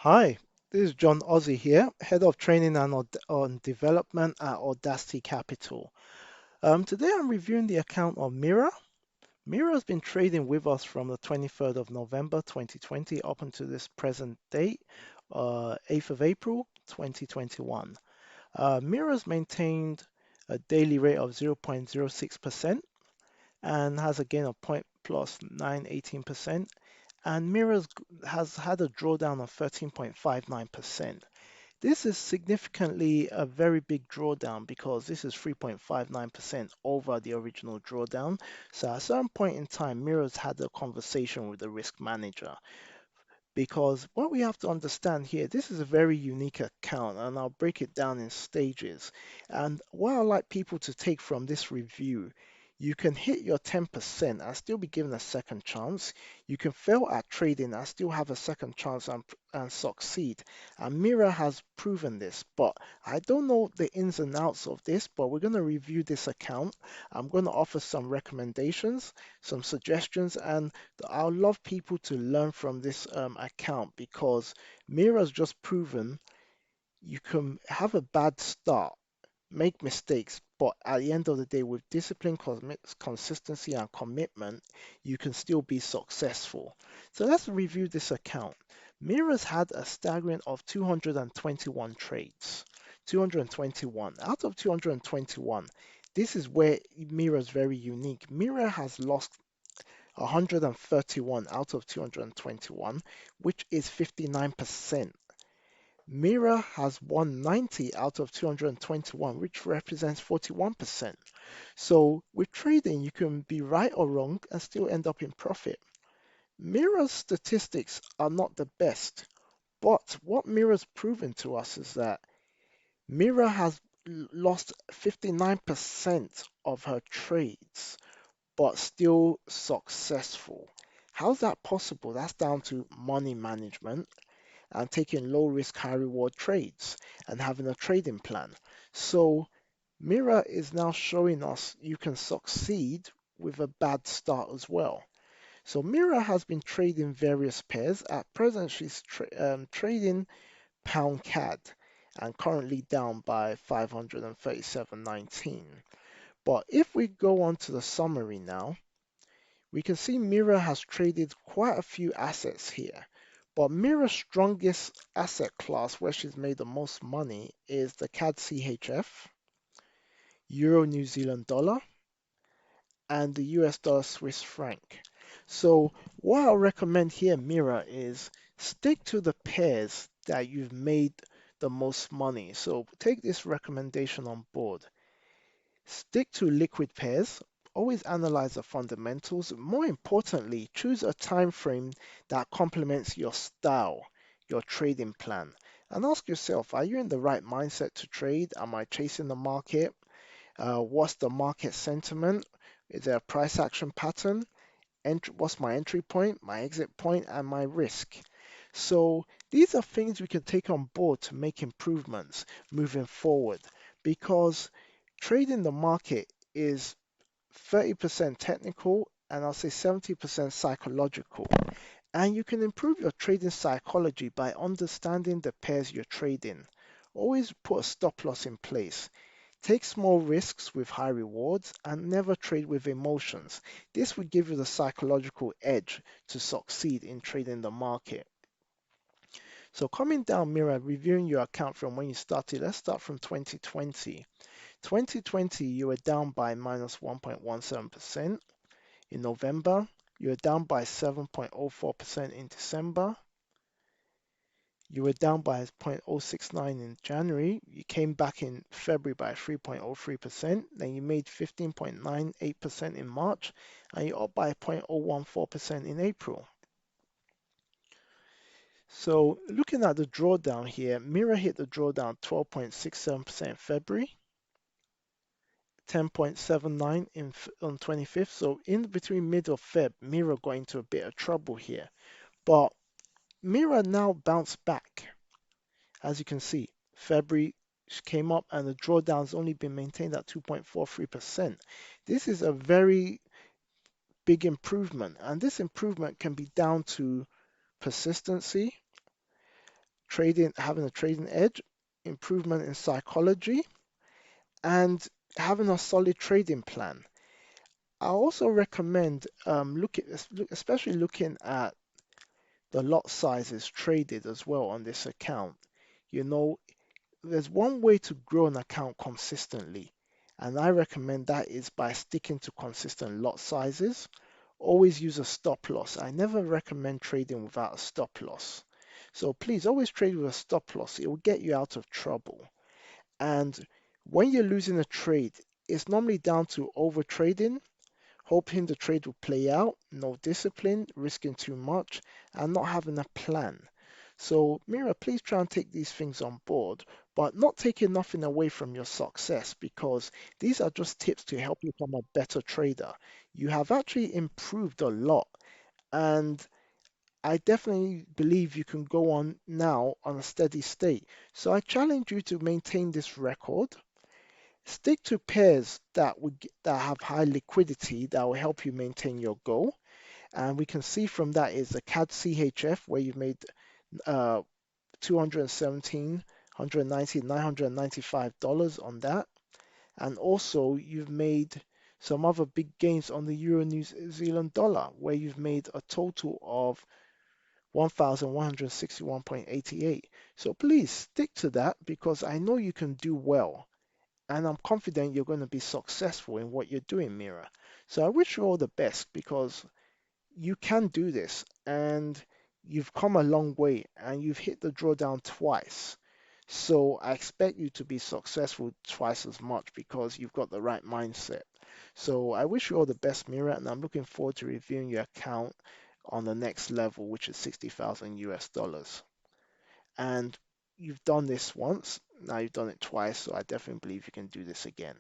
Hi, this is John Ozzie here, Head of Training and on Development at AudaCity Capital. Today I'm reviewing the account of Meera. Meera has been trading with us from the 23rd of November 2020 up until this present date, 8th of April 2021. Meera has maintained a daily rate of 0.06% and has a gain of point plus 918%. And Meera has had a drawdown of 13.59%. This is significantly a very big drawdown because this is 3.59% over the original drawdown. So at a certain point in time, Mira's had a conversation with the risk manager because what we have to understand here, this is a very unique account and I'll break it down in stages. And what I like people to take from this review, you can hit your 10% and still be given a second chance. You can fail at trading and still have a second chance and succeed. And Mira has proven this, but I don't know the ins and outs of this, but we're going to review this account. I'm going to offer some recommendations, some suggestions, and I would love people to learn from this account because Mira's just proven you can have a bad start, make mistakes, but at the end of the day, with discipline, consistency, and commitment, you can still be successful. So let's review this account. Mira's had a staggering of 221 trades. 221. Out of 221, this is where Mira's very unique. Mira has lost 131 out of 221, which is 59%. Meera has won 90 out of 221, which represents 41%. So with trading, you can be right or wrong and still end up in profit. Meera's statistics are not the best, but what Meera's proven to us is that Meera has lost 59% of her trades but still successful. How's that possible? That's down to money management and taking low risk, high reward trades and having a trading plan. So Mira is now showing us you can succeed with a bad start as well. So Mira has been trading various pairs. At present, she's trading pound CAD and currently down by 537.19. But if we go on to the summary now, we can see Meera has traded quite a few assets here, but Meera's strongest asset class where she's made the most money is the CAD CHF, Euro New Zealand dollar, and the US dollar Swiss franc. So what I'll recommend here, Meera, is stick to the pairs that you've made the most money. So take this recommendation on board. Stick to liquid pairs. Always analyze the fundamentals. More importantly, choose a time frame that complements your style, your trading plan. And ask yourself, are you in the right mindset to trade? Am I chasing the market? What's the market sentiment? Is there a price action pattern? What's my entry point, my exit point, and my risk? So these are things we can take on board to make improvements moving forward because trading the market is 30% technical and I'll say 70% psychological. And you can improve your trading psychology by understanding the pairs you're trading. Always put a stop loss in place. Take small risks with high rewards and never trade with emotions. This would give you the psychological edge to succeed in trading the market. So coming down, Mira, reviewing your account from when you started, let's start from 2020. 2020, you were down by minus 1.17%. In November, you were down by 7.04% in December. You were down by 0.069 in January. You came back in February by 3.03%. Then you made 15.98% in March, and you're up by 0.014% in April. So looking at the drawdown here, Mira hit the drawdown 12.67% in February, 10.79 on 25th. So in between mid of Feb, Mira got into a bit of trouble here. But Mira now bounced back. As you can see, February came up and the drawdown's only been maintained at 2.43%. This is a very big improvement, and this improvement can be down to persistency, having a trading edge, improvement in psychology, and having a solid trading plan. I also recommend especially looking at the lot sizes traded as well on this account. You know, there's one way to grow an account consistently, and I recommend that is by sticking to consistent lot sizes. Always use a stop loss. I never recommend trading without a stop loss. So please always trade with a stop loss. It will get you out of trouble. And when you're losing a trade, it's normally down to over trading, hoping the trade will play out, no discipline, risking too much, and not having a plan. So, Mira, please try and take these things on board, but not taking nothing away from your success because these are just tips to help you become a better trader. You have actually improved a lot, and I definitely believe you can go on now on a steady state. So, I challenge you to maintain this record. Stick to pairs that have high liquidity that will help you maintain your goal. And we can see from that is the CAD CHF where you've made uh, 217, $995 on that. And also you've made some other big gains on the Euro New Zealand dollar where you've made a total of 1,161.88. So please stick to that because I know you can do well. And I'm confident you're going to be successful in what you're doing, Mira. So I wish you all the best because you can do this and you've come a long way and you've hit the drawdown twice. So I expect you to be successful twice as much because you've got the right mindset. So I wish you all the best, Mira, and I'm looking forward to reviewing your account on the next level, which is 60,000 US dollars. And you've done this once, now you've done it twice, so I definitely believe you can do this again.